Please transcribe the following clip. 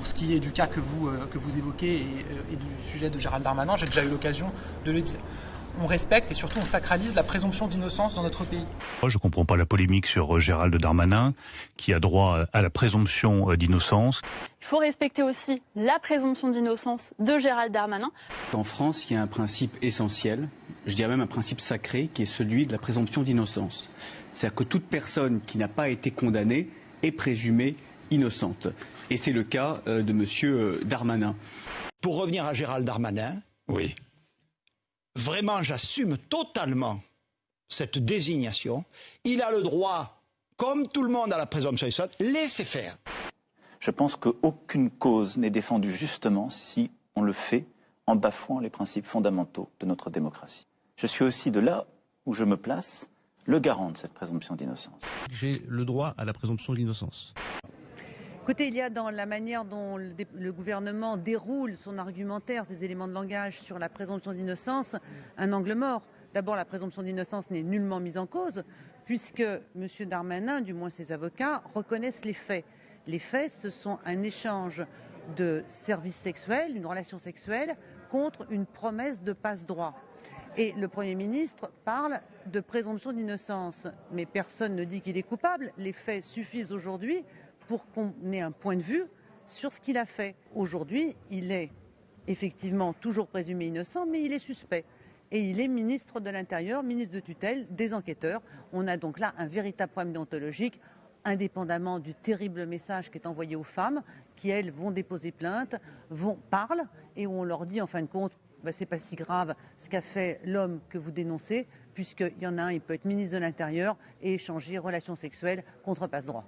ce qui est du cas que vous évoquez et du sujet de Gérald Darmanin, j'ai déjà eu l'occasion de le dire. On respecte et surtout on sacralise la présomption d'innocence dans notre pays. Je ne comprends pas la polémique sur Gérald Darmanin, qui a droit à la présomption d'innocence. Il faut respecter aussi la présomption d'innocence de Gérald Darmanin. En France, il y a un principe essentiel, je dirais même un principe sacré, qui est celui de la présomption d'innocence. C'est-à-dire que toute personne qui n'a pas été condamnée est présumée innocente. Et c'est le cas de M. Darmanin. Pour revenir à Gérald Darmanin, Oui. vraiment j'assume totalement cette désignation. Il a le droit, comme tout le monde à la présomption d'innocence, laissez faire. Je pense qu'aucune cause n'est défendue justement si on le fait en bafouant les principes fondamentaux de notre démocratie. Je suis aussi de là où je me place, le garant de cette présomption d'innocence. J'ai le droit à la présomption d'innocence. Écoutez, il y a dans la manière dont le gouvernement déroule son argumentaire, ses éléments de langage sur la présomption d'innocence, un angle mort. D'abord, la présomption d'innocence n'est nullement mise en cause, puisque M. Darmanin, du moins ses avocats, reconnaissent les faits. Les faits, ce sont un échange de services sexuels, une relation sexuelle, contre une promesse de passe-droit. Et le Premier ministre parle de présomption d'innocence. Mais personne ne dit qu'il est coupable. Les faits suffisent aujourd'hui pour qu'on ait un point de vue sur ce qu'il a fait. Aujourd'hui, il est effectivement toujours présumé innocent, mais il est suspect. Et il est ministre de l'Intérieur, ministre de tutelle des enquêteurs. On a donc là un véritable problème déontologique, indépendamment du terrible message qui est envoyé aux femmes, qui elles vont déposer plainte, parlent, et où on leur dit en fin de compte, c'est pas si grave ce qu'a fait l'homme que vous dénoncez, puisqu'il y en a un, il peut être ministre de l'Intérieur et échanger relations sexuelles contre passe-droit.